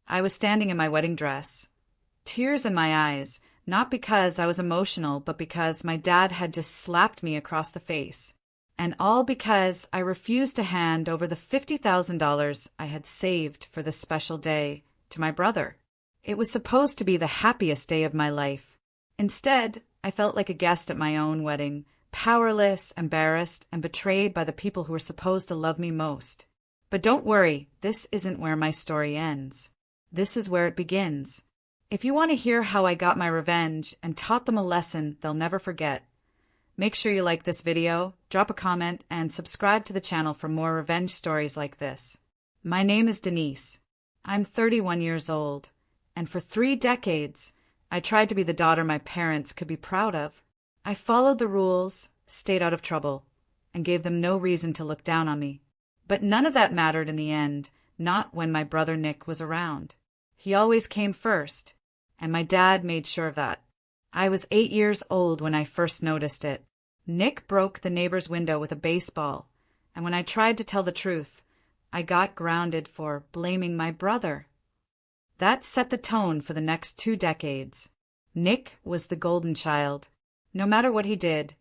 I was standing in my wedding dress, tears in my eyes, not because I was emotional, but because my dad had just slapped me across the face. And all because I refused to hand over the $50,000 I had saved for this special day to my brother. It was supposed to be the happiest day of my life. Instead, I felt like a guest at my own wedding, powerless, embarrassed, and betrayed by the people who were supposed to love me most. But don't worry, this isn't where my story ends. This is where it begins. If you want to hear how I got my revenge and taught them a lesson they'll never forget, make sure you like this video, drop a comment, and subscribe to the channel for more revenge stories like this. My name is Denise. I'm 31 years old, and for 3 decades, I tried to be the daughter my parents could be proud of. I followed the rules, stayed out of trouble, and gave them no reason to look down on me. But none of that mattered in the end, not when my brother Nick was around. He always came first, and my dad made sure of that. I was 8 years old when I first noticed it. Nick broke the neighbor's window with a baseball, and when I tried to tell the truth, I got grounded for blaming my brother. That set the tone for the next 2 decades. Nick was the golden child. No matter what he did,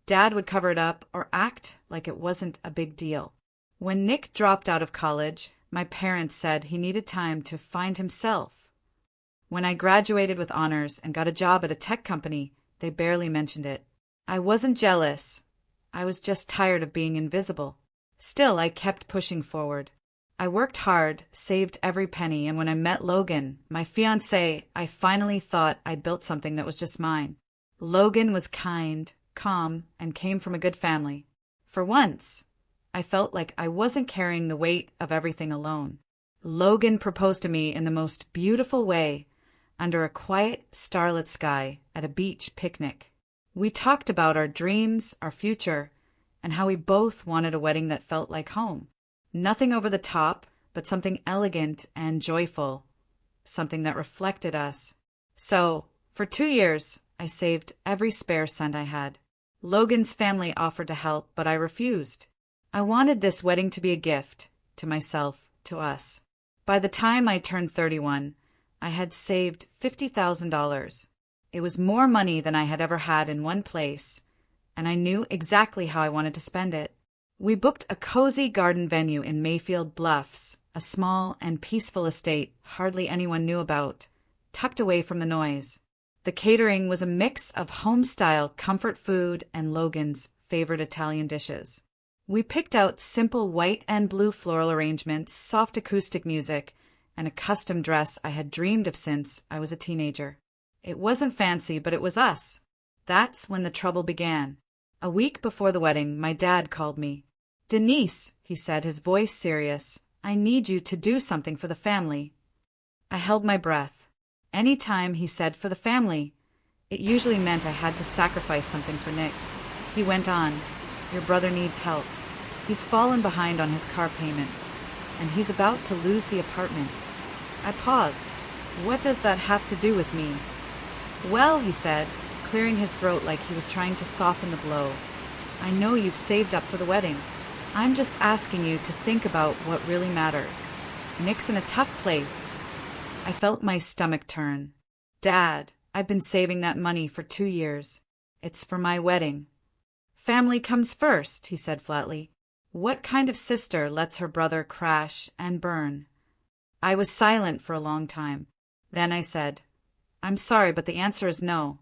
Dad would cover it up or act like it wasn't a big deal. When Nick dropped out of college, my parents said he needed time to find himself. When I graduated with honors and got a job at a tech company, they barely mentioned it. I wasn't jealous. I was just tired of being invisible. Still, I kept pushing forward. I worked hard, saved every penny, and when I met Logan, my fiancé, I finally thought I'd built something that was just mine. Logan was kind, calm, and came from a good family. For once, I felt like I wasn't carrying the weight of everything alone. Logan proposed to me in the most beautiful way, under a quiet, starlit sky at a beach picnic. We talked about our dreams, our future, and how we both wanted a wedding that felt like home. Nothing over the top, but something elegant and joyful, something that reflected us. So, for 2 years, I saved every spare cent I had. Logan's family offered to help, but I refused. I wanted this wedding to be a gift, to myself, to us. By the time I turned 31, I had saved $50,000. It was more money than I had ever had in one place, and I knew exactly how I wanted to spend it. We booked a cozy garden venue in Mayfield Bluffs, a small and peaceful estate hardly anyone knew about, tucked away from the noise. The catering was a mix of home-style comfort food and Logan's favorite Italian dishes. We picked out simple white and blue floral arrangements, soft acoustic music, and a custom dress I had dreamed of since I was a teenager. It wasn't fancy, but it was us. That's when the trouble began. A week before the wedding, my dad called me. "Denise," he said, his voice serious, "I need you to do something for the family." I held my breath. Any time he said "for the family," it usually meant I had to sacrifice something for Nick. He went on, "Your brother needs help. He's fallen behind on his car payments, and he's about to lose the apartment." I paused. What does that have to do with me? "Well," he said, clearing his throat like he was trying to soften the blow, "I know you've saved up for the wedding. I'm just asking you to think about what really matters. Nick's in a tough place." I felt my stomach turn. "Dad, I've been saving that money for 2 years. It's for my wedding." "Family comes first," he said flatly. "What kind of sister lets her brother crash and burn?" I was silent for a long time. Then I said, "I'm sorry, but the answer is no."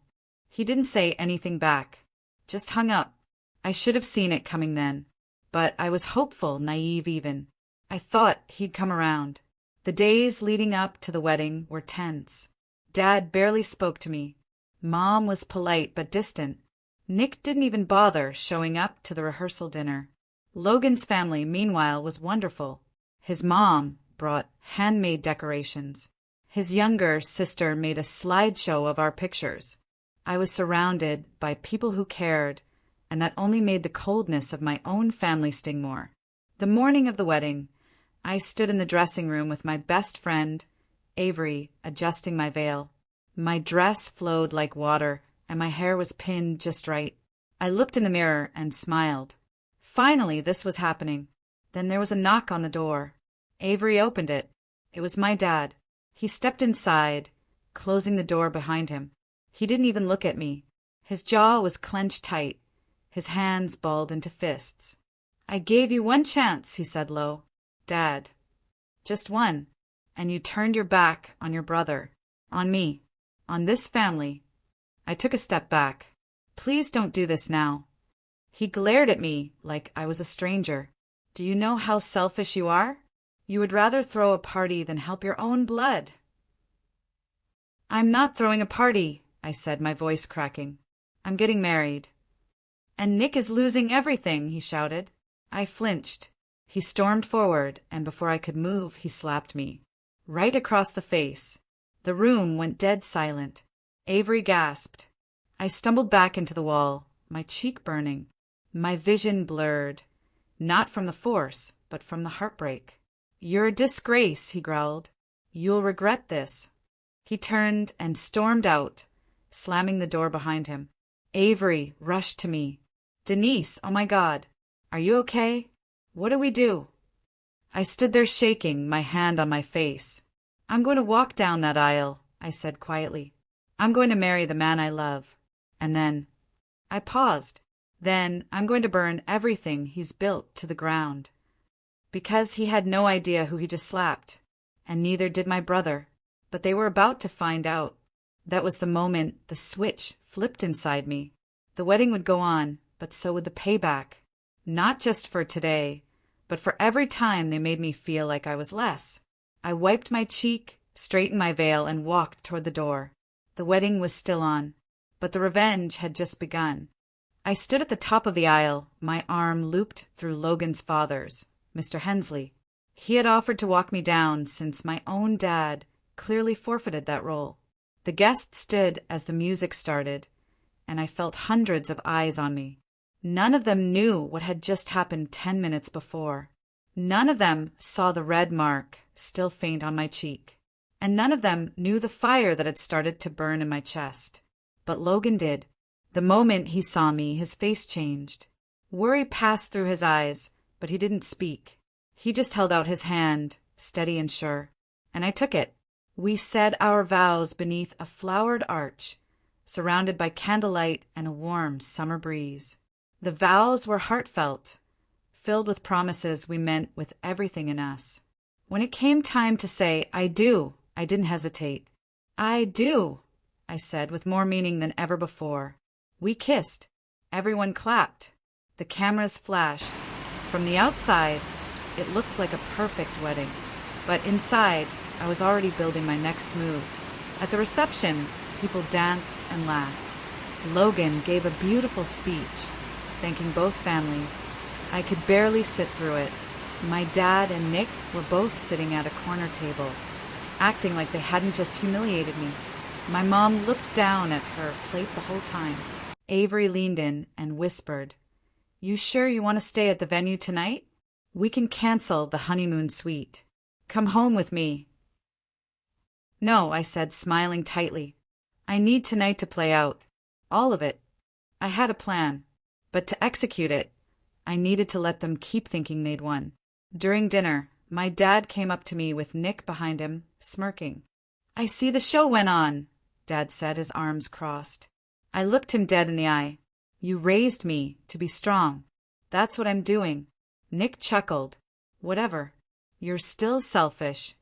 He didn't say anything back, just hung up. I should have seen it coming then, but I was hopeful, naive even. I thought he'd come around. The days leading up to the wedding were tense. Dad barely spoke to me. Mom was polite but distant. Nick didn't even bother showing up to the rehearsal dinner. Logan's family, meanwhile, was wonderful. His mom brought handmade decorations. His younger sister made a slideshow of our pictures. I was surrounded by people who cared, and that only made the coldness of my own family sting more. The morning of the wedding, I stood in the dressing room with my best friend, Avery, adjusting my veil. My dress flowed like water, and my hair was pinned just right. I looked in the mirror and smiled. Finally, this was happening. Then there was a knock on the door. Avery opened it. It was my dad. He stepped inside, closing the door behind him. He didn't even look at me. His jaw was clenched tight, his hands balled into fists. "I gave you one chance," he said low. "Dad. Just one. And you turned your back on your brother, on me, on this family." I took a step back. "Please don't do this now." He glared at me like I was a stranger. "Do you know how selfish you are? You would rather throw a party than help your own blood." "I'm not throwing a party," I said, my voice cracking. "I'm getting married." "And Nick is losing everything," he shouted. I flinched. He stormed forward, and before I could move, he slapped me. Right across the face. The room went dead silent. Avery gasped. I stumbled back into the wall, my cheek burning, my vision blurred, not from the force, but from the heartbreak. "You're a disgrace," he growled. "You'll regret this." He turned and stormed out, slamming the door behind him. Avery rushed to me. "Denise, oh my God. Are you okay? What do we do?" I stood there shaking, my hand on my face. "I'm going to walk down that aisle," I said quietly. "I'm going to marry the man I love. And then—" I paused. "Then I'm going to burn everything he's built to the ground." Because he had no idea who he just slapped. And neither did my brother. But they were about to find out. That was the moment the switch flipped inside me. The wedding would go on, but so would the payback. Not just for today, but for every time they made me feel like I was less. I wiped my cheek, straightened my veil, and walked toward the door. The wedding was still on, but the revenge had just begun. I stood at the top of the aisle, my arm looped through Logan's father's, Mr. Hensley. He had offered to walk me down since my own dad clearly forfeited that role. The guests stood as the music started, and I felt hundreds of eyes on me. None of them knew what had just happened 10 minutes before. None of them saw the red mark still faint on my cheek. And none of them knew the fire that had started to burn in my chest. But Logan did. The moment he saw me, his face changed. Worry passed through his eyes, but he didn't speak. He just held out his hand, steady and sure. And I took it. We said our vows beneath a flowered arch, surrounded by candlelight and a warm summer breeze. The vows were heartfelt, filled with promises we meant with everything in us. When it came time to say, "I do," I didn't hesitate. "I do," I said with more meaning than ever before. We kissed. Everyone clapped. The cameras flashed. From the outside, it looked like a perfect wedding. But inside, I was already building my next move. At the reception, people danced and laughed. Logan gave a beautiful speech, thanking both families. I could barely sit through it. My dad and Nick were both sitting at a corner table, acting like they hadn't just humiliated me. My mom looked down at her plate the whole time. Avery leaned in and whispered, "You sure you want to stay at the venue tonight? We can cancel the honeymoon suite. Come home with me." "No," I said, smiling tightly. "I need tonight to play out. All of it. I had a plan. But to execute it, I needed to let them keep thinking they'd won." During dinner, my dad came up to me with Nick behind him, smirking. "I see the show went on," Dad said, his arms crossed. I looked him dead in the eye. "You raised me to be strong. That's what I'm doing." Nick chuckled. "Whatever. You're still selfish."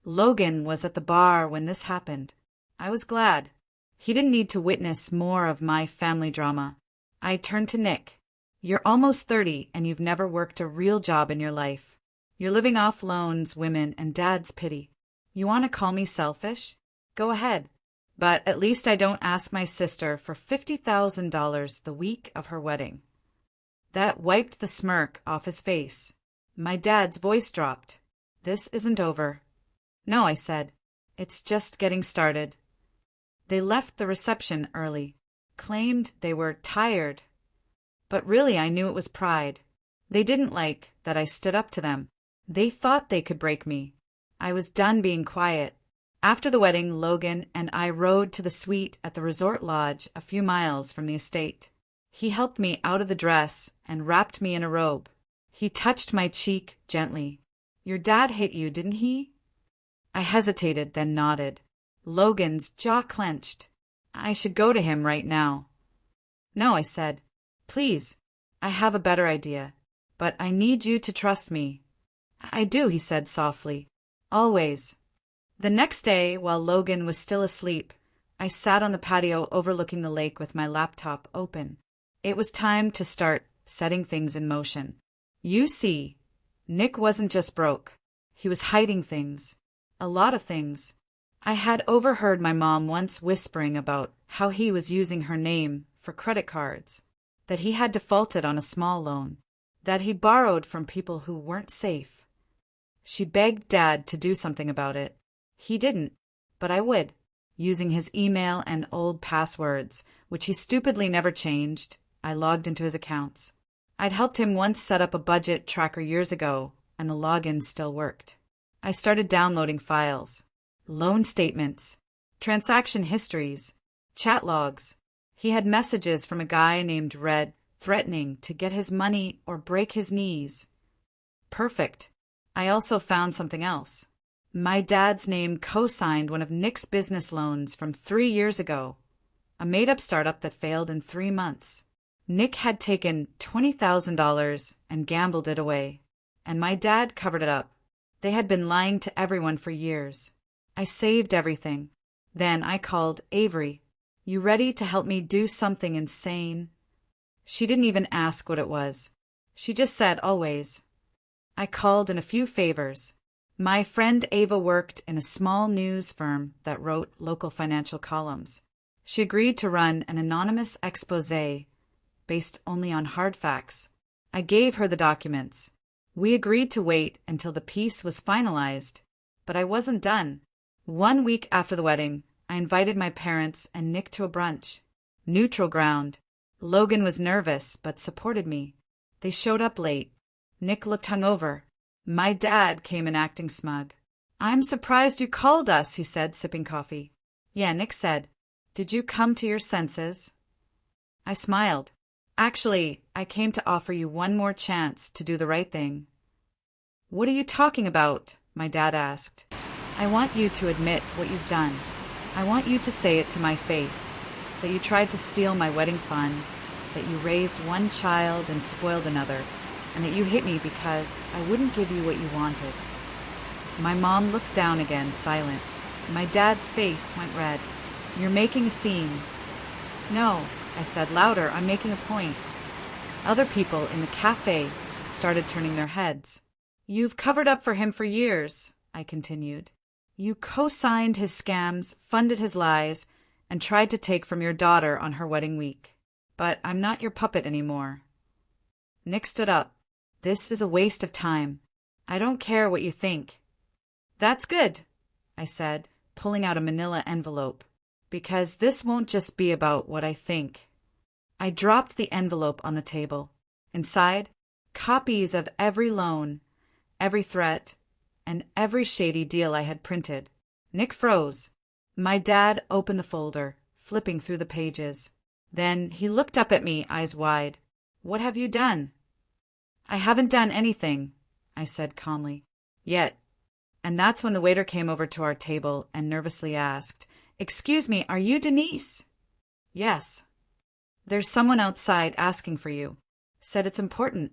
Logan was at the bar when this happened. I was glad. He didn't need to witness more of my family drama. I turned to Nick. "You're almost 30 and you've never worked a real job in your life. You're living off loans, women, and Dad's pity. You want to call me selfish? Go ahead. But at least I don't ask my sister for $50,000 the week of her wedding." That wiped the smirk off his face. My dad's voice dropped. "This isn't over." "No," I said. "It's just getting started." They left the reception early, claimed they were tired. But really I knew it was pride. They didn't like that I stood up to them. They thought they could break me. I was done being quiet. After the wedding, Logan and I rode to the suite at the resort lodge a few miles from the estate. He helped me out of the dress and wrapped me in a robe. He touched my cheek gently. "Your dad hit you, didn't he?" I hesitated, then nodded. Logan's jaw clenched. I should go to him right now. No, I said. Please. I have a better idea. But I need you to trust me. I do, he said softly. Always. The next day, while Logan was still asleep, I sat on the patio overlooking the lake with my laptop open. It was time to start setting things in motion. You see, Nick wasn't just broke. He was hiding things. A lot of things. I had overheard my mom once whispering about how he was using her name for credit cards, that he had defaulted on a small loan, that he borrowed from people who weren't safe. She begged Dad to do something about it. He didn't, but I would, using his email and old passwords, which he stupidly never changed. I logged into his accounts. I'd helped him once set up a budget tracker years ago, and the login still worked. I started downloading files. Loan statements, transaction histories, chat logs. He had messages from a guy named Red threatening to get his money or break his knees. Perfect. I also found something else. My dad's name co-signed one of Nick's business loans from 3 years ago, a made-up startup that failed in 3 months. Nick had taken $20,000 and gambled it away, and my dad covered it up. They had been lying to everyone for years. I saved everything. Then I called Avery. You ready to help me do something insane? She didn't even ask what it was. She just said always. I called in a few favors. My friend Ava worked in a small news firm that wrote local financial columns. She agreed to run an anonymous exposé based only on hard facts. I gave her the documents. We agreed to wait until the piece was finalized, but I wasn't done. 1 week after the wedding, I invited my parents and Nick to a brunch. Neutral ground. Logan was nervous, but supported me. They showed up late. Nick looked hungover. My dad came in acting smug. I'm surprised you called us, he said, sipping coffee. Yeah, Nick said. Did you come to your senses? I smiled. Actually, I came to offer you one more chance to do the right thing. What are you talking about? My dad asked. I want you to admit what you've done. I want you to say it to my face, that you tried to steal my wedding fund, that you raised one child and spoiled another, and that you hit me because I wouldn't give you what you wanted. My mom looked down again, silent. My dad's face went red. You're making a scene. No, I said louder, I'm making a point. Other people in the cafe started turning their heads. You've covered up for him for years, I continued. You co-signed his scams, funded his lies, and tried to take from your daughter on her wedding week. But I'm not your puppet anymore. Nick stood up. This is a waste of time. I don't care what you think. That's good, I said, pulling out a manila envelope, because this won't just be about what I think. I dropped the envelope on the table. Inside, copies of every loan, every threat, and every shady deal I had printed. Nick froze. My dad opened the folder, flipping through the pages. Then he looked up at me, eyes wide. What have you done? I haven't done anything, I said calmly. Yet. And that's when the waiter came over to our table and nervously asked, Excuse me, are you Denise? Yes. There's someone outside asking for you. Said it's important.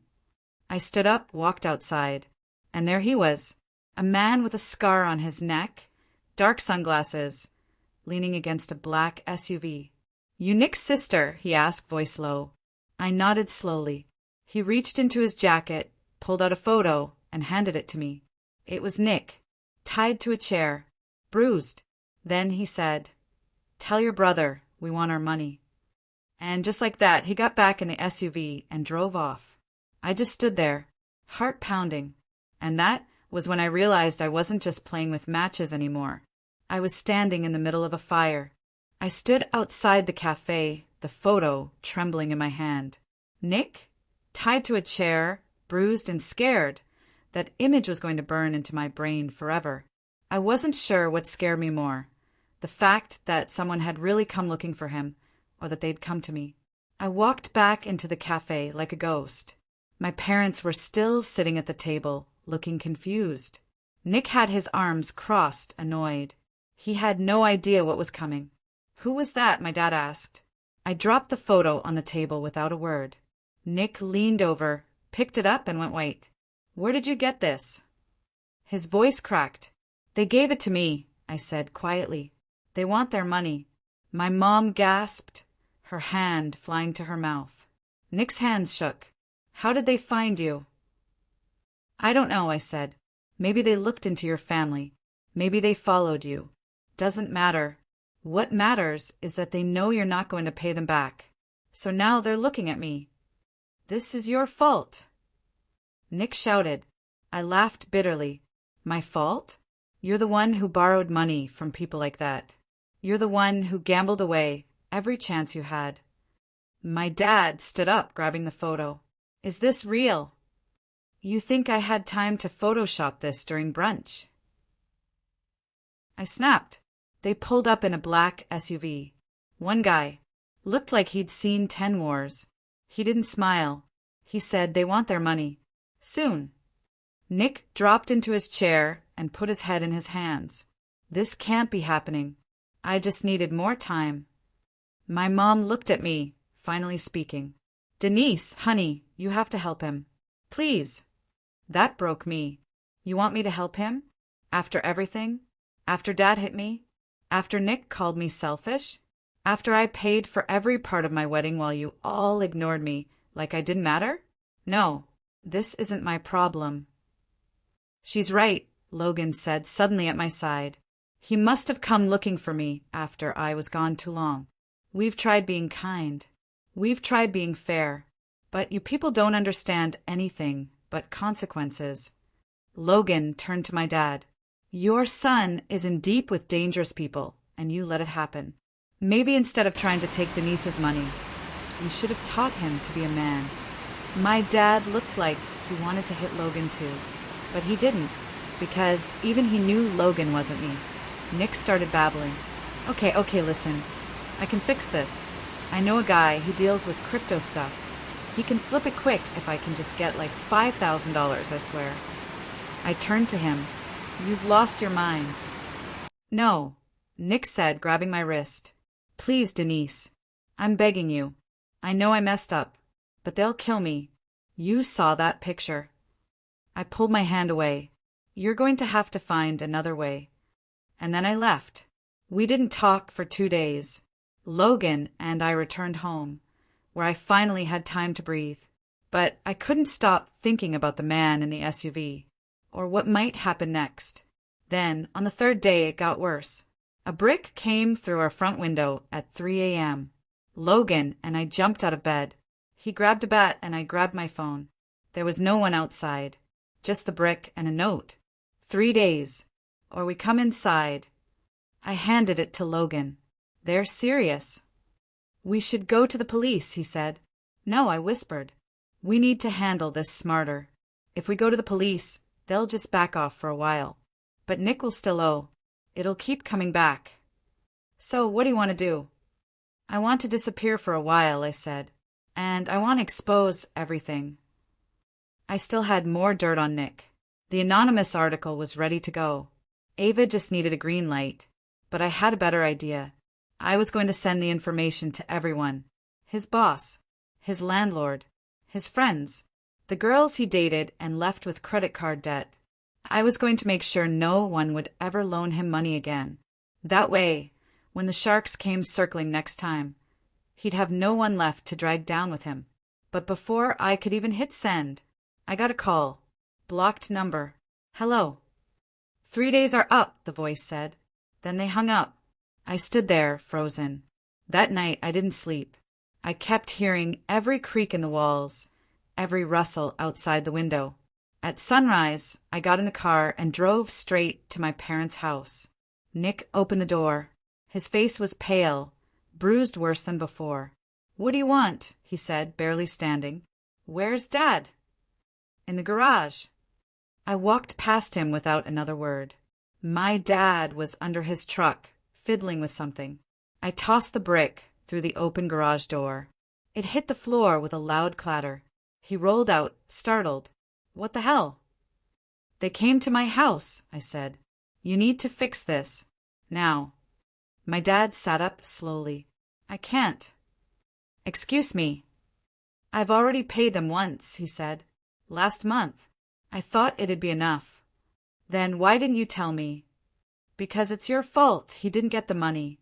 I stood up, walked outside, and there he was, a man with a scar on his neck, dark sunglasses, leaning against a black SUV. You Nick's sister? He asked, voice low. I nodded slowly. He reached into his jacket, pulled out a photo, and handed it to me. It was Nick, tied to a chair, bruised. Then he said, Tell your brother we want our money. And just like that, he got back in the SUV and drove off. I just stood there, heart pounding. And that was when I realized I wasn't just playing with matches anymore. I was standing in the middle of a fire. I stood outside the cafe, the photo trembling in my hand. Nick, tied to a chair, bruised and scared. That image was going to burn into my brain forever. I wasn't sure what scared me more, the fact that someone had really come looking for him, or that they'd come to me. I walked back into the cafe like a ghost. My parents were still sitting at the table, looking confused. Nick had his arms crossed, annoyed. He had no idea what was coming. "Who was that?" my dad asked. I dropped the photo on the table without a word. Nick leaned over, picked it up, and went white. "Where did you get this?" His voice cracked. "They gave it to me," I said quietly. "They want their money." My mom gasped, her hand flying to her mouth. Nick's hands shook. "How did they find you?" "I don't know," I said. "Maybe they looked into your family. Maybe they followed you. Doesn't matter. What matters is that they know you're not going to pay them back. So now they're looking at me. This is your fault." Nick shouted. I laughed bitterly. "My fault? You're the one who borrowed money from people like that. You're the one who gambled away every chance you had." My dad stood up, grabbing the photo. "Is this real? You think I had time to Photoshop this during brunch?" I snapped. They pulled up in a black SUV. One guy looked like he'd seen 10 wars. He didn't smile. He said they want their money. Soon. Nick dropped into his chair and put his head in his hands. This can't be happening. I just needed more time. My mom looked at me, finally speaking. "Denise, honey, you have to help him. Please." That broke me. "You want me to help him? After everything? After Dad hit me? After Nick called me selfish? After I paid for every part of my wedding while you all ignored me like I didn't matter? No, this isn't my problem." "She's right," Logan said suddenly at my side. He must have come looking for me after I was gone too long. "We've tried being kind. We've tried being fair. But you people don't understand anything but consequences." Logan turned to my dad. "Your son is in deep with dangerous people, and you let it happen. Maybe instead of trying to take Denise's money, you should have taught him to be a man." My dad looked like he wanted to hit Logan too, but he didn't, because even he knew Logan wasn't me. Nick started babbling. Okay, listen. I can fix this. I know a guy who deals with crypto stuff. He can flip it quick if I can just get like $5,000, I swear." I turned to him. "You've lost your mind." "No," Nick said, grabbing my wrist. "Please, Denise. I'm begging you. I know I messed up, but they'll kill me. You saw that picture." I pulled my hand away. "You're going to have to find another way." And then I left. We didn't talk for 2 days. Logan and I returned home, where I finally had time to breathe. But I couldn't stop thinking about the man in the SUV, or what might happen next. Then, on the 3rd day, it got worse. A brick came through our front window at 3 a.m. Logan and I jumped out of bed. He grabbed a bat and I grabbed my phone. There was no one outside, just the brick and a note. 3 days, or we come inside. I handed it to Logan. "They're serious." "We should go to the police," he said. "No," I whispered. "We need to handle this smarter. If we go to the police, they'll just back off for a while. But Nick will still owe. It'll keep coming back." "So, what do you want to do?" "I want to disappear for a while," I said. "And I want to expose everything." I still had more dirt on Nick. The anonymous article was ready to go. Ava just needed a green light. But I had a better idea. I was going to send the information to everyone. His boss, his landlord, his friends, the girls he dated and left with credit card debt. I was going to make sure no one would ever loan him money again. That way, when the sharks came circling next time, he'd have no one left to drag down with him. But before I could even hit send, I got a call. Blocked number. "Hello." "3 days are up," the voice said. Then they hung up. I stood there, frozen. That night I didn't sleep. I kept hearing every creak in the walls, every rustle outside the window. At sunrise, I got in the car and drove straight to my parents' house. Nick opened the door. His face was pale, bruised worse than before. "What do you want?" he said, barely standing. "Where's Dad?" "In the garage." I walked past him without another word. My dad was under his truck, fiddling with something. I tossed the brick through the open garage door. It hit the floor with a loud clatter. He rolled out, startled. "What the hell?" They came to my house, I said. You need to fix this. Now. My dad sat up slowly. I can't. Excuse me. I've already paid them once, he said. Last month. I thought it'd be enough. Then why didn't you tell me? Because it's your fault he didn't get the money.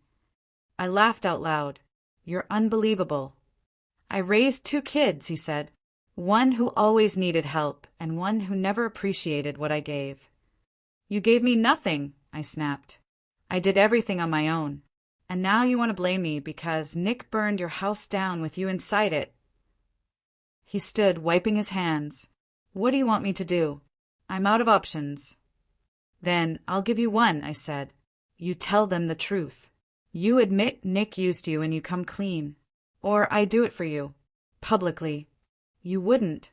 I laughed out loud. You're unbelievable. I raised 2 kids, he said. One who always needed help and one who never appreciated what I gave. You gave me nothing, I snapped. I did everything on my own. And now you want to blame me because Nick burned your house down with you inside it. He stood, wiping his hands. What do you want me to do? I'm out of options. Then I'll give you one, I said. You tell them the truth. You admit Nick used you and you come clean. Or I do it for you. Publicly. You wouldn't.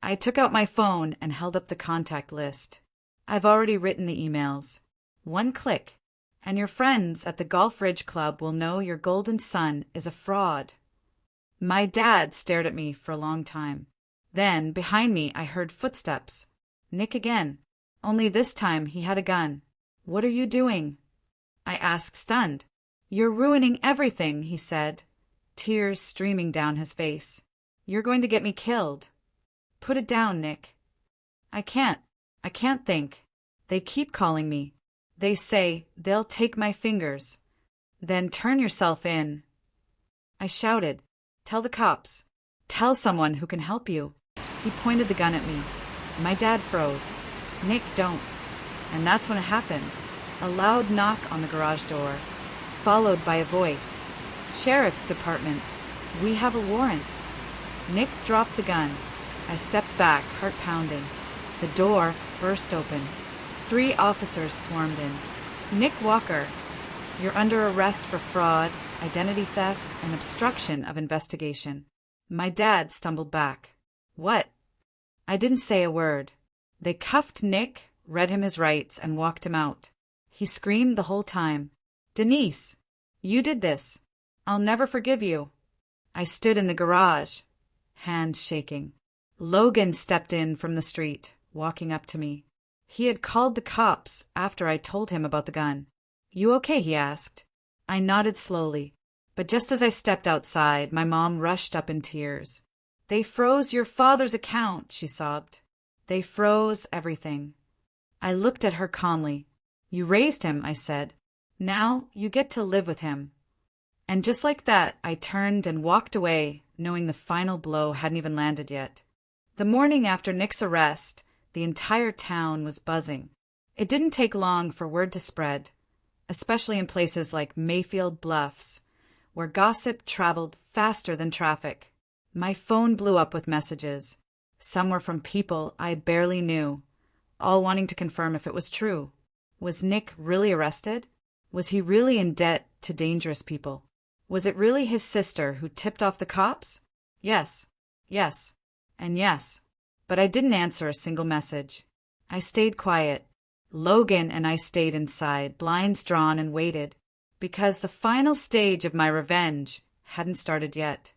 I took out my phone and held up the contact list. I've already written the emails. 1 click, and your friends at the Golf Ridge Club will know your golden son is a fraud. My dad stared at me for a long time. Then, behind me, I heard footsteps. Nick again. Only this time he had a gun. What are you doing? I asked, stunned. You're ruining everything, he said, tears streaming down his face. You're going to get me killed. Put it down, Nick. I can't think. They keep calling me. They say they'll take my fingers. Then turn yourself in. I shouted, tell the cops. Tell someone who can help you. He pointed the gun at me. My dad froze. Nick, don't. And that's when it happened. A loud knock on the garage door, followed by a voice. Sheriff's Department. We have a warrant. Nick dropped the gun. I stepped back, heart pounding. The door burst open. 3 officers swarmed in. Nick Walker, you're under arrest for fraud, identity theft, and obstruction of investigation. My dad stumbled back. What? I didn't say a word. They cuffed Nick, read him his rights, and walked him out. He screamed the whole time. Denise, you did this. I'll never forgive you. I stood in the garage, hands shaking. Logan stepped in from the street, walking up to me. He had called the cops after I told him about the gun. You okay? He asked. I nodded slowly, but just as I stepped outside, my mom rushed up in tears. They froze your father's account, she sobbed. They froze everything. I looked at her calmly. You raised him, I said. Now you get to live with him. And just like that, I turned and walked away, knowing the final blow hadn't even landed yet. The morning after Nick's arrest, the entire town was buzzing. It didn't take long for word to spread, especially in places like Mayfield Bluffs, where gossip traveled faster than traffic. My phone blew up with messages. Some were from people I barely knew, all wanting to confirm if it was true. Was Nick really arrested? Was he really in debt to dangerous people? Was it really his sister who tipped off the cops? Yes, and yes. But I didn't answer a single message. I stayed quiet. Logan and I stayed inside, blinds drawn, and waited, because the final stage of my revenge hadn't started yet,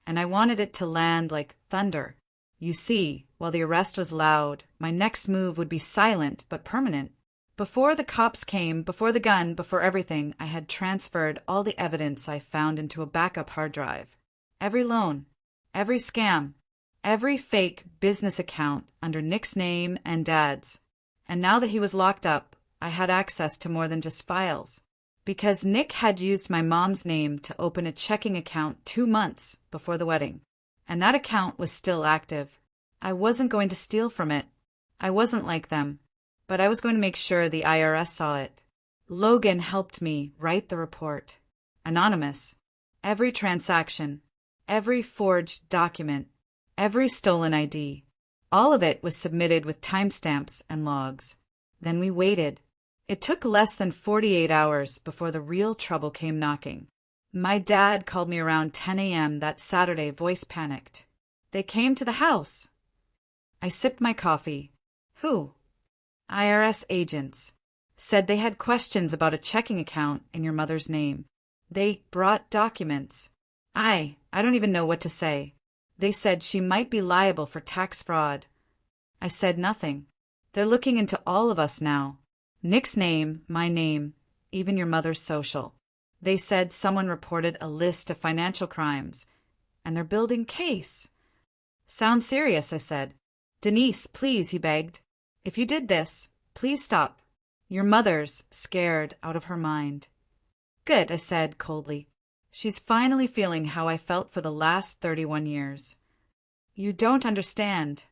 and I wanted it to land like thunder. You see, while the arrest was loud, my next move would be silent but permanent. Before the cops came, before the gun, before everything, I had transferred all the evidence I found into a backup hard drive. Every loan, every scam, every fake business account under Nick's name and Dad's. And now that he was locked up, I had access to more than just files. Because Nick had used my mom's name to open a checking account 2 months before the wedding. And that account was still active. I wasn't going to steal from it. I wasn't like them. But I was going to make sure the IRS saw it. Logan helped me write the report. Anonymous. Every transaction, every forged document, every stolen ID. All of it was submitted with timestamps and logs. Then we waited. It took less than 48 hours before the real trouble came knocking. My dad called me around 10 a.m. that Saturday, voice panicked. They came to the house. I sipped my coffee. Who? IRS agents. Said they had questions about a checking account in your mother's name. They brought documents. I don't even know what to say. They said she might be liable for tax fraud. I said nothing. They're looking into all of us now. Nick's name, my name, even your mother's social. They said someone reported a list of financial crimes, and they're building case. Sounds serious, I said. Denise, please, he begged. If you did this, please stop. Your mother's scared out of her mind. Good, I said coldly. She's finally feeling how I felt for the last 31 years. You don't understand.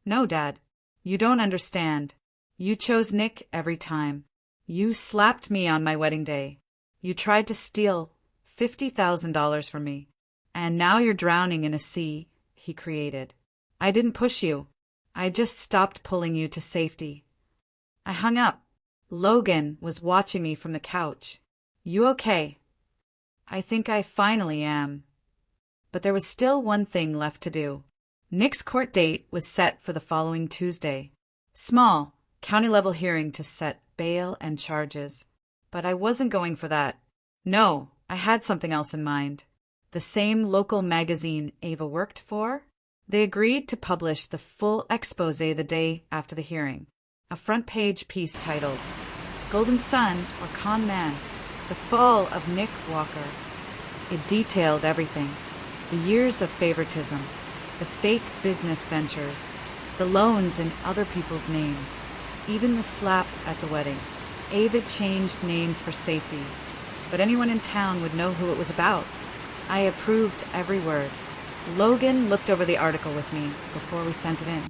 No, Dad, you don't understand. You chose Nick every time. You slapped me on my wedding day. You tried to steal $50,000 from me. And now you're drowning in a sea he created. I didn't push you. I just stopped pulling you to safety. I hung up. Logan was watching me from the couch. You okay? I think I finally am. But there was still one thing left to do. Nick's court date was set for the following Tuesday. Small, county-level hearing to set bail and charges. But I wasn't going for that. No, I had something else in mind. The same local magazine Ava worked for? They agreed to publish the full expose the day after the hearing. A front-page piece titled, Golden Son or Con Man? The Fall of Nick Walker. It detailed everything. The years of favoritism, the fake business ventures, the loans in other people's names, even the slap at the wedding. Ava changed names for safety, but anyone in town would know who it was about. I approved every word. Logan looked over the article with me before we sent it in.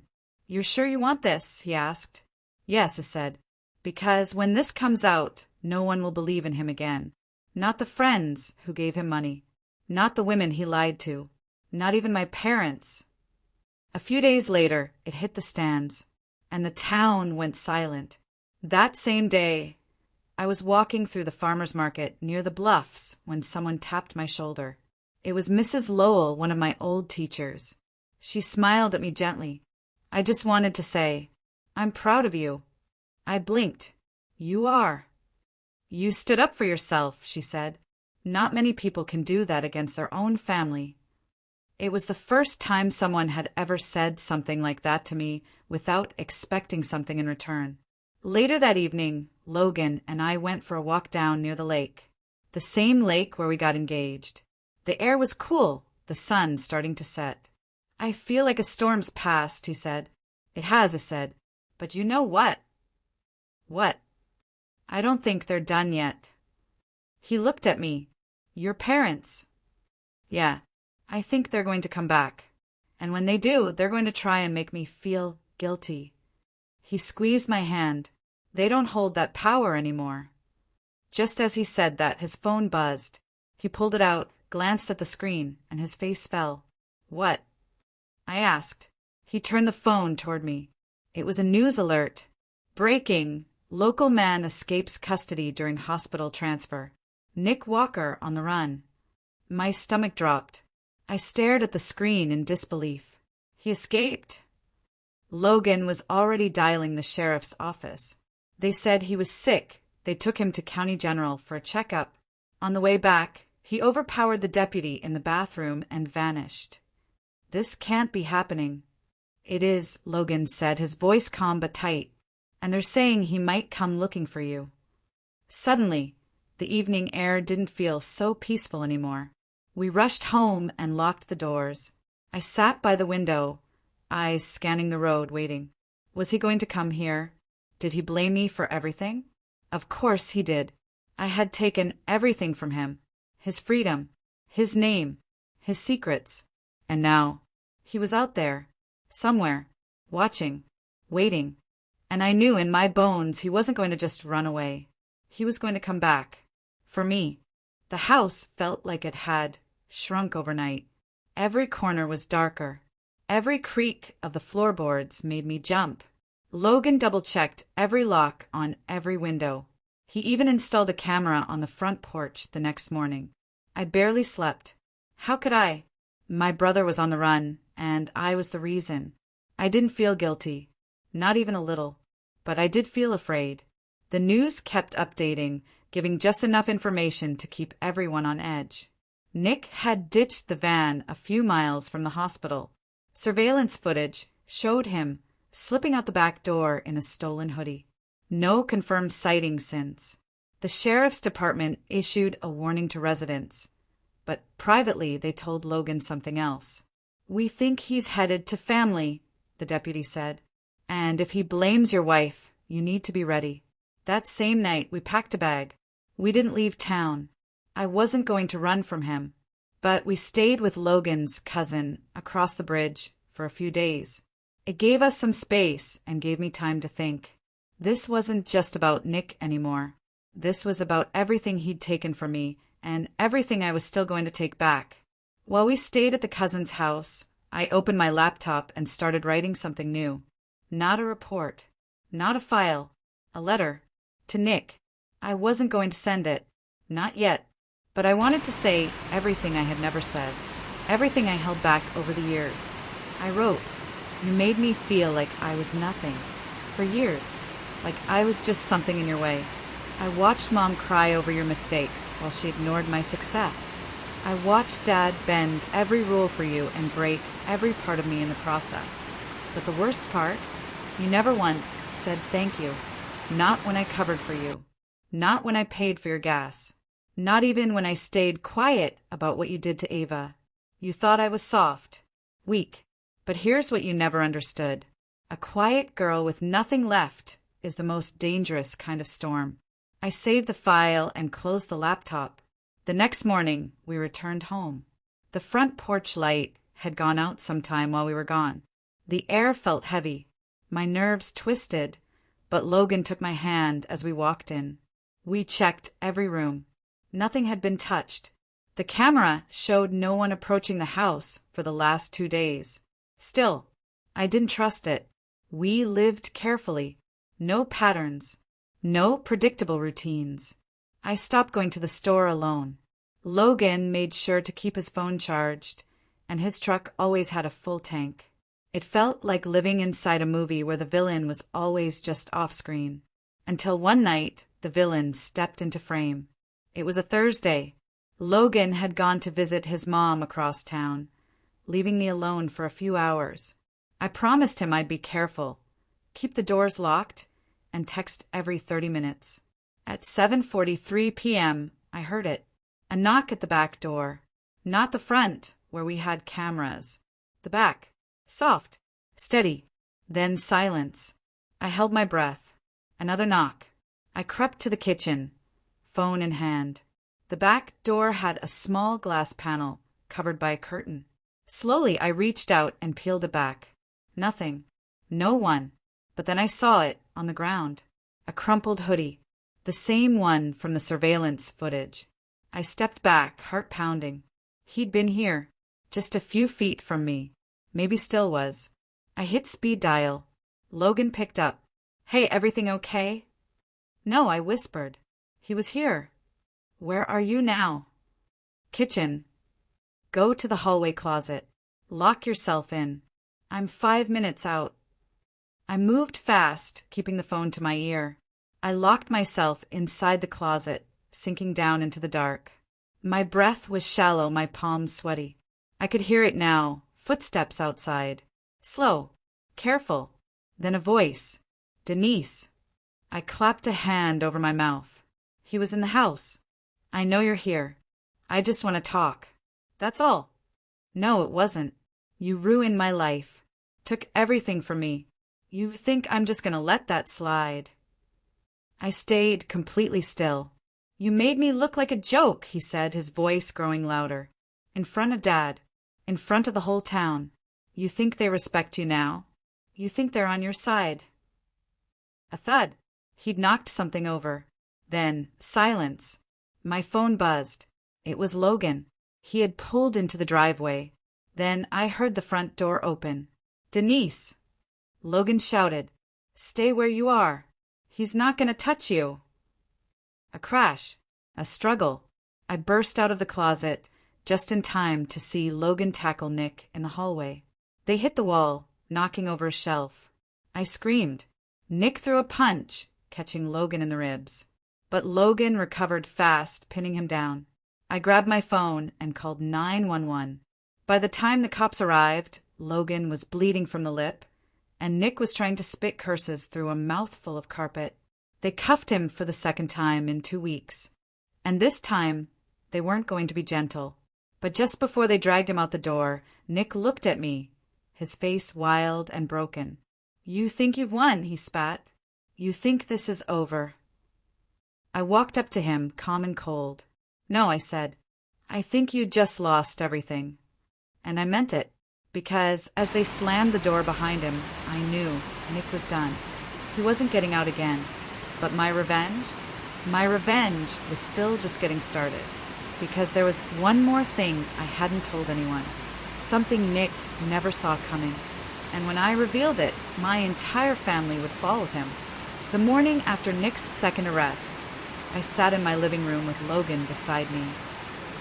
You're sure you want this? He asked. Yes, I said, because when this comes out, no one will believe in him again. Not the friends who gave him money. Not the women he lied to. Not even my parents. A few days later, it hit the stands, and the town went silent. That same day, I was walking through the farmer's market near the bluffs when someone tapped my shoulder. It was Mrs. Lowell, one of my old teachers. She smiled at me gently. I just wanted to say, I'm proud of you. I blinked. You are. You stood up for yourself, she said. Not many people can do that against their own family. It was the first time someone had ever said something like that to me without expecting something in return. Later that evening, Logan and I went for a walk down near the lake. The same lake where we got engaged. The air was cool, the sun starting to set. I feel like a storm's passed, he said. It has, I said. But you know what? What? I don't think they're done yet. He looked at me. Your parents. Yeah, I think they're going to come back. And when they do, they're going to try and make me feel guilty. He squeezed my hand. They don't hold that power anymore. Just as he said that, his phone buzzed. He pulled it out, glanced at the screen, and his face fell. What? I asked. He turned the phone toward me. It was a news alert. Breaking. Local man escapes custody during hospital transfer. Nick Walker on the run. My stomach dropped. I stared at the screen in disbelief. He escaped. Logan was already dialing the sheriff's office. They said he was sick. They took him to County General for a checkup. On the way back, he overpowered the deputy in the bathroom and vanished. This can't be happening. It is, Logan said, his voice calm but tight. And they're saying he might come looking for you. Suddenly, the evening air didn't feel so peaceful anymore. We rushed home and locked the doors. I sat by the window, eyes scanning the road, waiting. Was he going to come here? Did he blame me for everything? Of course he did. I had taken everything from him. His freedom, his name, his secrets. And now, he was out there, somewhere, watching, waiting. And I knew in my bones he wasn't going to just run away. He was going to come back. For me. The house felt like it had shrunk overnight. Every corner was darker. Every creak of the floorboards made me jump. Logan double-checked every lock on every window. He even installed a camera on the front porch the next morning. I barely slept. How could I? My brother was on the run, and I was the reason. I didn't feel guilty. Not even a little. But I did feel afraid. The news kept updating, giving just enough information to keep everyone on edge. Nick had ditched the van a few miles from the hospital. Surveillance footage showed him slipping out the back door in a stolen hoodie. No confirmed sighting since. The sheriff's department issued a warning to residents, but privately they told Logan something else. "We think he's headed to family," the deputy said. "And if he blames your wife, you need to be ready." That same night, we packed a bag. We didn't leave town. I wasn't going to run from him, but we stayed with Logan's cousin across the bridge for a few days. It gave us some space and gave me time to think. This wasn't just about Nick anymore. This was about everything he'd taken from me and everything I was still going to take back. While we stayed at the cousin's house, I opened my laptop and started writing something new. Not a report, not a file, a letter. To Nick. I wasn't going to send it. Not yet. But I wanted to say everything I had never said. Everything I held back over the years. I wrote, "You made me feel like I was nothing. For years. Like I was just something in your way. I watched Mom cry over your mistakes while she ignored my success. I watched Dad bend every rule for you and break every part of me in the process. But the worst part? You never once said thank you. Not when I covered for you. Not when I paid for your gas. Not even when I stayed quiet about what you did to Ava. You thought I was soft, weak. But here's what you never understood. A quiet girl with nothing left is the most dangerous kind of storm." I saved the file and closed the laptop. The next morning, we returned home. The front porch light had gone out sometime while we were gone. The air felt heavy. My nerves twisted. But Logan took my hand as we walked in. We checked every room. Nothing had been touched. The camera showed no one approaching the house for the last 2 days. Still, I didn't trust it. We lived carefully. No patterns. No predictable routines. I stopped going to the store alone. Logan made sure to keep his phone charged, and his truck always had a full tank. It felt like living inside a movie where the villain was always just off-screen. Until one night, the villain stepped into frame. It was a Thursday. Logan had gone to visit his mom across town, leaving me alone for a few hours. I promised him I'd be careful, keep the doors locked, and text every 30 minutes. At 7:43 p.m., I heard it. A knock at the back door. Not the front, where we had cameras. The back. Soft, steady, then silence. I held my breath. Another knock. I crept to the kitchen, phone in hand. The back door had a small glass panel covered by a curtain. Slowly, I reached out and peeled it back. Nothing. No one. But then I saw it on the ground. A crumpled hoodie. The same one from the surveillance footage. I stepped back, heart pounding. He'd been here, just a few feet from me. Maybe still was. I hit speed dial. Logan picked up. "Hey, everything okay?" "No," I whispered. He was here. "Where are you now?" "Kitchen." "Go to the hallway closet. Lock yourself in. I'm 5 minutes out." I moved fast, keeping the phone to my ear. I locked myself inside the closet, sinking down into the dark. My breath was shallow, my palms sweaty. I could hear it now. Footsteps outside. Slow. Careful. Then a voice. "Denise." I clapped a hand over my mouth. He was in the house. "I know you're here. I just want to talk. That's all." "No, it wasn't. You ruined my life. Took everything from me. You think I'm just going to let that slide?" I stayed completely still. "You made me look like a joke," he said, his voice growing louder. "In front of Dad. In front of the whole town. You think they respect you now? You think they're on your side?" A thud. He'd knocked something over. Then, silence. My phone buzzed. It was Logan. He had pulled into the driveway. Then I heard the front door open. "Denise!" Logan shouted. "Stay where you are. He's not going to touch you." A crash. A struggle. I burst out of the closet, just in time to see Logan tackle Nick in the hallway. They hit the wall, knocking over a shelf. I screamed. Nick threw a punch, catching Logan in the ribs. But Logan recovered fast, pinning him down. I grabbed my phone and called 911. By the time the cops arrived, Logan was bleeding from the lip, and Nick was trying to spit curses through a mouthful of carpet. They cuffed him for the second time in 2 weeks. And this time, they weren't going to be gentle. But just before they dragged him out the door, Nick looked at me, his face wild and broken. "You think you've won," he spat. "You think this is over." I walked up to him, calm and cold. "No," I said. "I think you just lost everything." And I meant it, because as they slammed the door behind him, I knew Nick was done. He wasn't getting out again. But my revenge? My revenge was still just getting started. Because there was one more thing I hadn't told anyone. Something Nick never saw coming. And when I revealed it, my entire family would fall with him. The morning after Nick's second arrest, I sat in my living room with Logan beside me,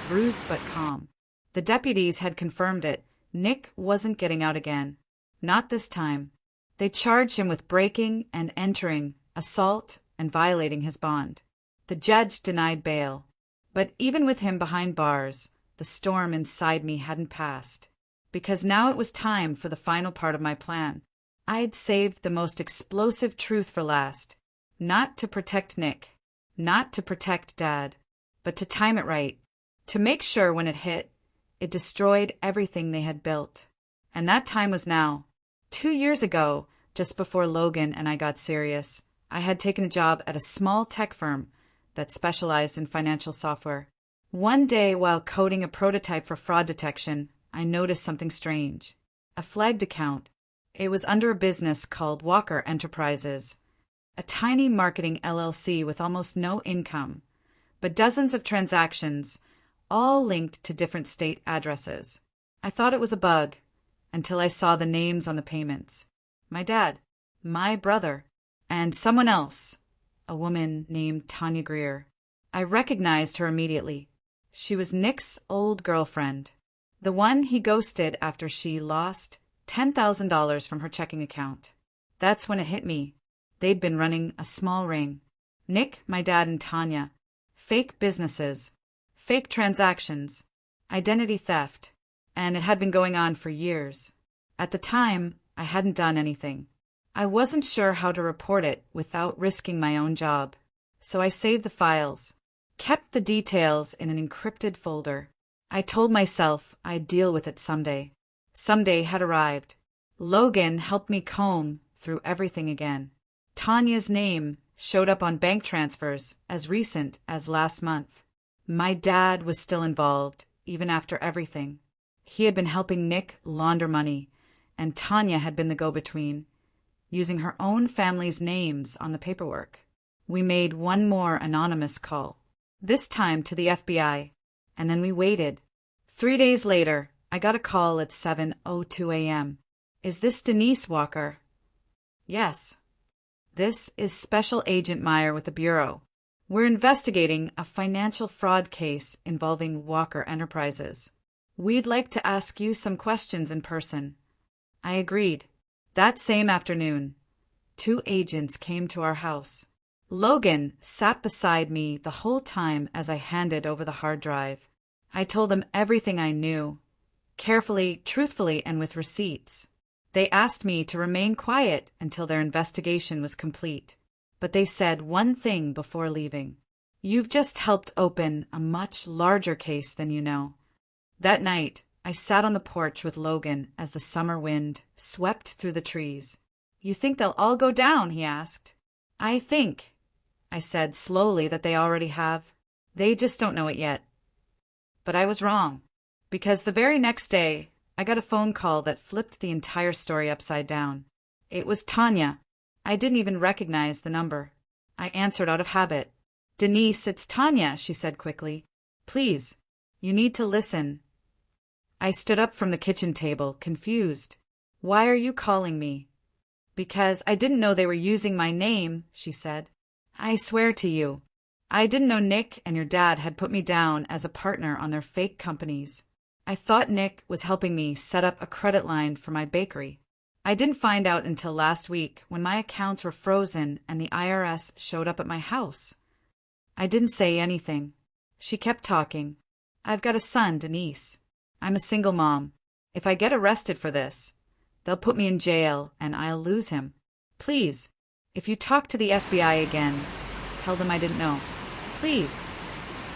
bruised but calm. The deputies had confirmed it. Nick wasn't getting out again. Not this time. They charged him with breaking and entering, assault, and violating his bond. The judge denied bail. But even with him behind bars, the storm inside me hadn't passed. Because now it was time for the final part of my plan. I'd saved the most explosive truth for last. Not to protect Nick. Not to protect Dad. But to time it right. To make sure when it hit, it destroyed everything they had built. And that time was now. 2 years ago, just before Logan and I got serious, I had taken a job at a small tech firm that specialized in financial software. One day, while coding a prototype for fraud detection, I noticed something strange. A flagged account. It was under a business called Walker Enterprises, a tiny marketing LLC with almost no income, but dozens of transactions, all linked to different state addresses. I thought it was a bug, until I saw the names on the payments. My dad, my brother, and someone else, a woman named Tanya Greer. I recognized her immediately. She was Nick's old girlfriend, the one he ghosted after she lost $10,000 from her checking account. That's when it hit me. They'd been running a small ring. Nick, my dad, and Tanya. Fake businesses. Fake transactions. Identity theft. And it had been going on for years. At the time, I hadn't done anything. I wasn't sure how to report it without risking my own job. So I saved the files. Kept the details in an encrypted folder. I told myself I'd deal with it someday. Someday had arrived. Logan helped me comb through everything again. Tanya's name showed up on bank transfers as recent as last month. My dad was still involved, even after everything. He had been helping Nick launder money, and Tanya had been the go-between, using her own family's names on the paperwork. We made one more anonymous call, this time to the FBI, and then we waited. 3 days later, I got a call at 7:02 a.m. "Is this Denise Walker?" "Yes." "This is Special Agent Meyer with the Bureau. We're investigating a financial fraud case involving Walker Enterprises. We'd like to ask you some questions in person." I agreed. That same afternoon, 2 agents came to our house. Logan sat beside me the whole time as I handed over the hard drive. I told them everything I knew, carefully, truthfully, and with receipts. They asked me to remain quiet until their investigation was complete, but they said one thing before leaving. "You've just helped open a much larger case than you know." That night, I sat on the porch with Logan as the summer wind swept through the trees. "You think they'll all go down?" he asked. "I think," I said slowly, "that they already have. They just don't know it yet." But I was wrong, because the very next day, I got a phone call that flipped the entire story upside down. It was Tanya. I didn't even recognize the number. I answered out of habit. "Denise, it's Tanya," she said quickly. "Please, you need to listen." I stood up from the kitchen table, confused. "Why are you calling me?" "Because I didn't know they were using my name," she said. "I swear to you, I didn't know Nick and your dad had put me down as a partner on their fake companies. I thought Nick was helping me set up a credit line for my bakery. I didn't find out until last week when my accounts were frozen and the IRS showed up at my house." I didn't say anything. She kept talking. "I've got a son, Denise. I'm a single mom. If I get arrested for this, They'll put me in jail, and I'll lose him. Please, if you talk to the FBI again, tell them I didn't know. Please."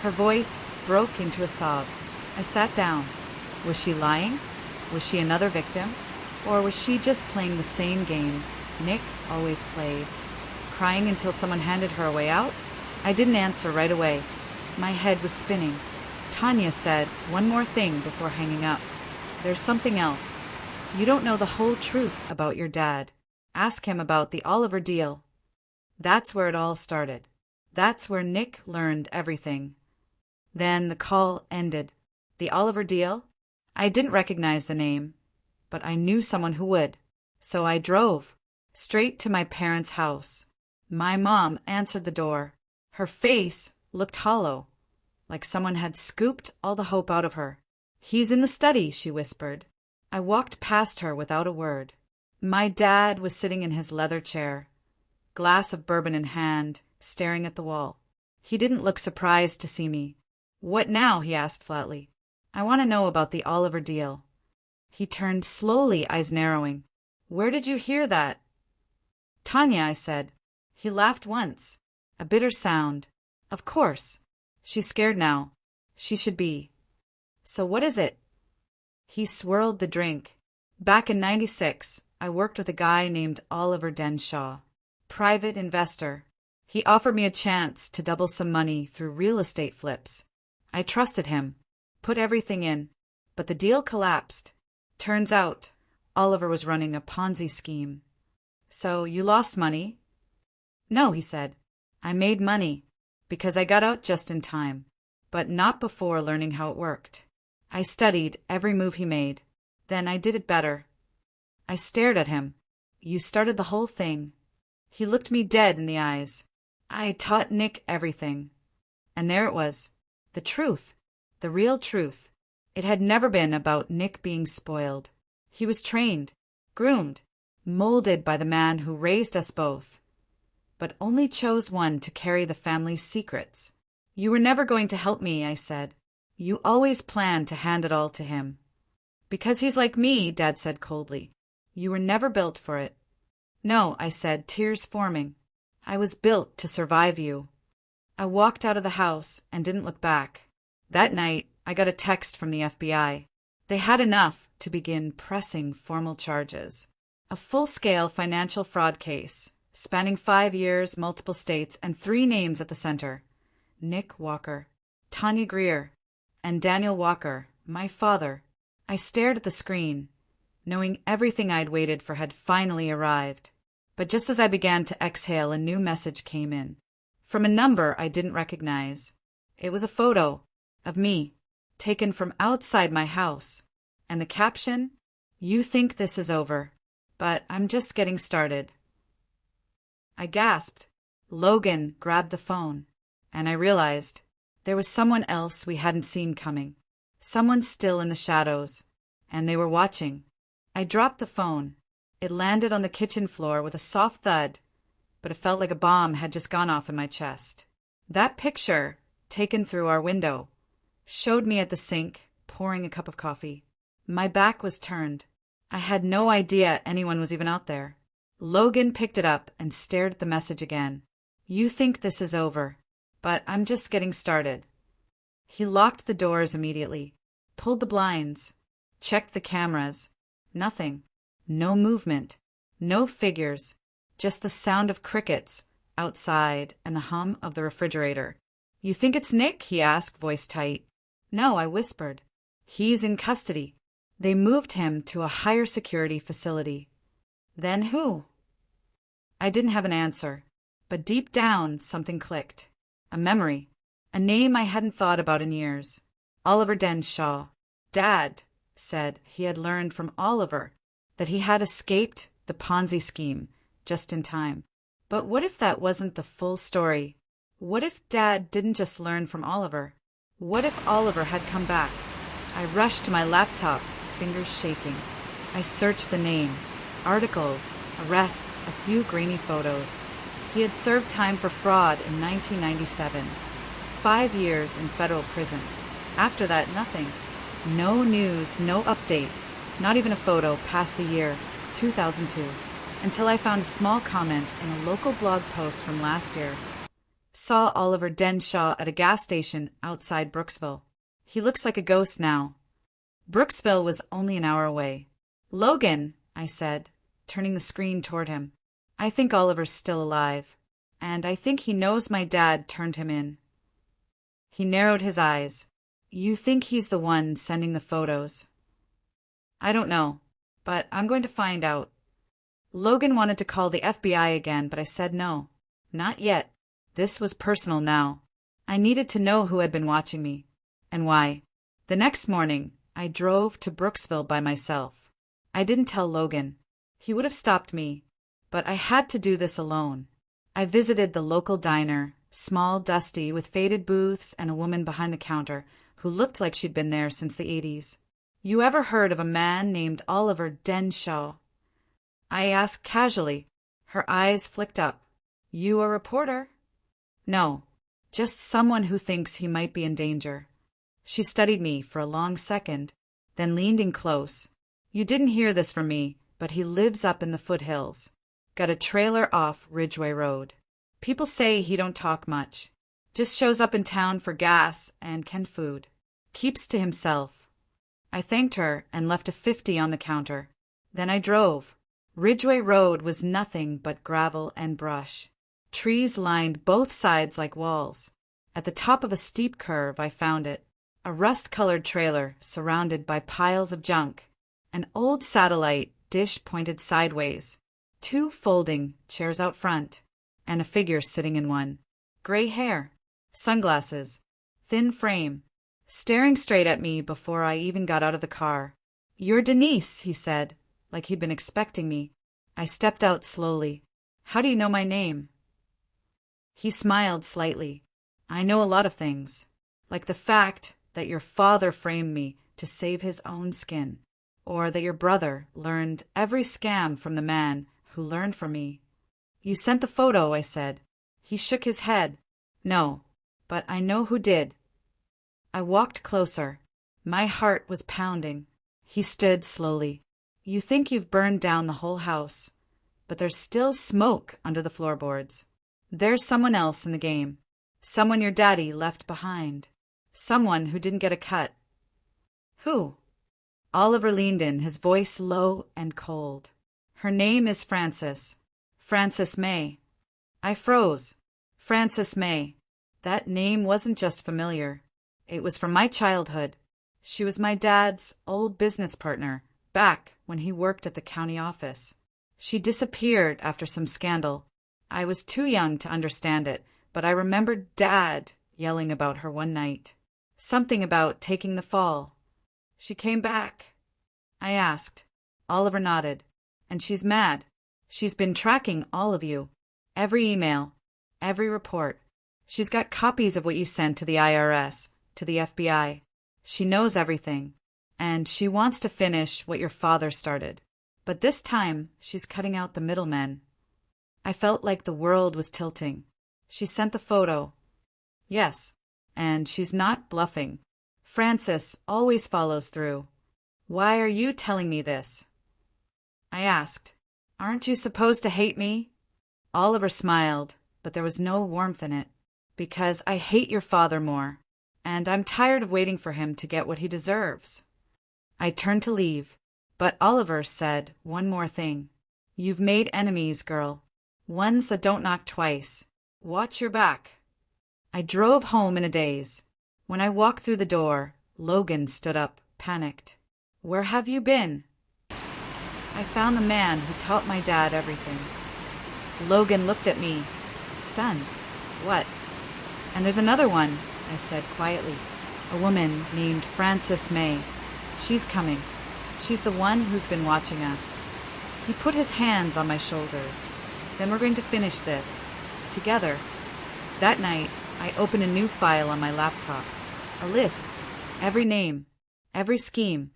Her voice broke into a sob. I sat down. Was she lying? Was she another victim? Or was she just playing the same game Nick always played? Crying until someone handed her a way out? I didn't answer right away. My head was spinning. Tanya said one more thing before hanging up. "There's something else. You don't know the whole truth about your dad. Ask him about the Oliver deal." That's where it all started. That's where Nick learned everything. Then the call ended. The Oliver deal? I didn't recognize the name, but I knew someone who would. So I drove straight to my parents' house. My mom answered the door. Her face looked hollow, like someone had scooped all the hope out of her. "He's in the study," she whispered. I walked past her without a word. My dad was sitting in his leather chair, glass of bourbon in hand, staring at the wall. He didn't look surprised to see me. "What now?" he asked flatly. "I want to know about the Oliver deal." He turned slowly, eyes narrowing. "Where did you hear that?" "Tanya," I said. He laughed once, a bitter sound. "Of course. She's scared now. She should be. So what is it?" He swirled the drink. "Back in '96, I worked with a guy named Oliver Denshaw. Private investor. He offered me a chance to double some money through real estate flips. I trusted him, put everything in, but the deal collapsed. Turns out, Oliver was running a Ponzi scheme." "So you lost money?" "No," he said. "I made money, because I got out just in time, but not before learning how it worked. I studied every move he made. Then I did it better." I stared at him. "You started the whole thing." He looked me dead in the eyes. "I taught Nick everything." And there it was. The truth. The real truth. It had never been about Nick being spoiled. He was trained, groomed, molded by the man who raised us both, but only chose one to carry the family's secrets. "You were never going to help me," I said. "You always planned to hand it all to him." "Because he's like me," Dad said coldly. "You were never built for it." "No," I said, tears forming. "I was built to survive you." I walked out of the house and didn't look back. That night, I got a text from the FBI. They had enough to begin pressing formal charges. A full-scale financial fraud case, spanning 5 years, multiple states, and 3 names at the center. Nick Walker, Tanya Greer, and Daniel Walker, my father. I stared at the screen, knowing everything I'd waited for had finally arrived. But just as I began to exhale, a new message came in. From a number I didn't recognize. It was a photo of me, taken from outside my house. And the caption, "You think this is over, but I'm just getting started." I gasped. Logan grabbed the phone, and I realized there was someone else we hadn't seen coming. Someone still in the shadows, and they were watching. I dropped the phone. It landed on the kitchen floor with a soft thud, but it felt like a bomb had just gone off in my chest. That picture, taken through our window, showed me at the sink, pouring a cup of coffee. My back was turned. I had no idea anyone was even out there. Logan picked it up and stared at the message again. "You think this is over, but I'm just getting started." He locked the doors immediately, pulled the blinds, checked the cameras. Nothing. No movement. No figures. Just the sound of crickets outside and the hum of the refrigerator. "You think it's Nick?" he asked, voice tight. "No," I whispered. "He's in custody. They moved him to a higher security facility." "Then who?" I didn't have an answer, but deep down something clicked. A memory. A name I hadn't thought about in years. Oliver Denshaw. Dad said he had learned from Oliver that he had escaped the Ponzi scheme just in time. But what if that wasn't the full story? What if Dad didn't just learn from Oliver? What if Oliver had come back? I rushed to my laptop, fingers shaking. I searched the name, articles, arrests, a few grainy photos. He had served time for fraud in 1997. 5 years in federal prison. After that, nothing. No news, no updates, not even a photo past the year. 2002, until I found a small comment in a local blog post from last year. Saw Oliver Denshaw at a gas station outside Brooksville. He looks like a ghost now. Brooksville was only an hour away. Logan, I said, turning the screen toward him. I think Oliver's still alive, and I think he knows my dad turned him in. He narrowed his eyes. You think he's the one sending the photos? I don't know, but I'm going to find out. Logan wanted to call the FBI again, but I said no. Not yet. This was personal now. I needed to know who had been watching me, and why. The next morning, I drove to Brooksville by myself. I didn't tell Logan. He would have stopped me, but I had to do this alone. I visited the local diner, small, dusty, with faded booths and a woman behind the counter who looked like she'd been there since the 80s. You ever heard of a man named Oliver Denshaw? I asked casually. Her eyes flicked up. You a reporter? No, just someone who thinks he might be in danger. She studied me for a long second, then leaned in close. You didn't hear this from me, but he lives up in the foothills. Got a trailer off Ridgeway Road. People say he don't talk much. Just shows up in town for gas and canned food. Keeps to himself. I thanked her and left a 50 on the counter. Then I drove. Ridgeway Road was nothing but gravel and brush. Trees lined both sides like walls. At the top of a steep curve, I found it. A rust-colored trailer surrounded by piles of junk. An old satellite dish pointed sideways. 2 folding chairs out front, and a figure sitting in one. Gray hair, sunglasses, thin frame, staring straight at me before I even got out of the car. You're Denise, he said, like he'd been expecting me. I stepped out slowly. How do you know my name? He smiled slightly. I know a lot of things, like the fact that your father framed me to save his own skin, or that your brother learned every scam from the man who learned from me. You sent the photo, I said. He shook his head. No, but I know who did. I walked closer. My heart was pounding. He stood slowly. You think you've burned down the whole house, but there's still smoke under the floorboards. There's someone else in the game. Someone your daddy left behind. Someone who didn't get a cut. Who? Oliver leaned in, his voice low and cold. Her name is Frances. Frances May. I froze. Frances May. That name wasn't just familiar. It was from my childhood. She was my dad's old business partner, back when he worked at the county office. She disappeared after some scandal. I was too young to understand it, but I remembered Dad yelling about her one night. Something about taking the fall. She came back. I asked. Oliver nodded. And she's mad. She's been tracking all of you. Every email. Every report. She's got copies of what you sent to the IRS, to the FBI. She knows everything. And she wants to finish what your father started. But this time, she's cutting out the middlemen. I felt like the world was tilting. She sent the photo. Yes, and she's not bluffing. Frances always follows through. Why are you telling me this? I asked. Aren't you supposed to hate me? Oliver smiled, but there was no warmth in it. Because I hate your father more, and I'm tired of waiting for him to get what he deserves. I turned to leave, but Oliver said one more thing. You've made enemies, girl. Ones that don't knock twice. Watch your back. I drove home in a daze. When I walked through the door, Logan stood up, panicked. Where have you been? I found the man who taught my dad everything. Logan looked at me, stunned. What? And there's another one, I said quietly. A woman named Frances May. She's coming. She's the one who's been watching us. He put his hands on my shoulders. Then we're going to finish this. Together. That night, I opened a new file on my laptop. A list. Every name. Every scheme.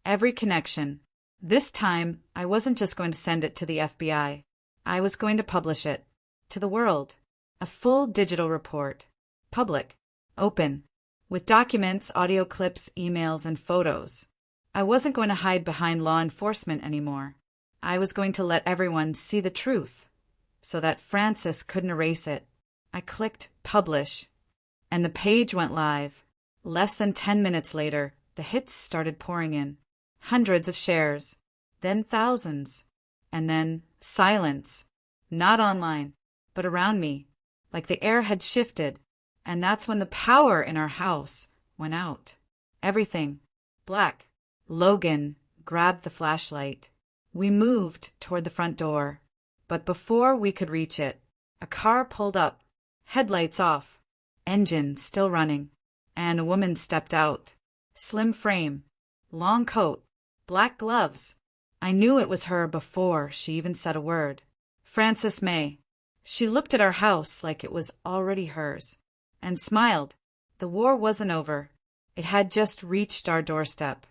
Every connection. This time, I wasn't just going to send it to the FBI. I was going to publish it. To the world. A full digital report. Public. Open. With documents, audio clips, emails, and photos. I wasn't going to hide behind law enforcement anymore. I was going to let everyone see the truth, so that Francis couldn't erase it. I clicked publish, and the page went live. Less than 10 minutes later, the hits started pouring in. Hundreds of shares, then thousands, and then silence. Not online, but around me, like the air had shifted, and that's when the power in our house went out. Everything black. Logan grabbed the flashlight. We moved toward the front door, but before we could reach it, a car pulled up, headlights off, engine still running, and a woman stepped out. Slim frame, long coat, black gloves. I knew it was her before she even said a word. Frances May. She looked at our house like it was already hers, and smiled. The war wasn't over. It had just reached our doorstep.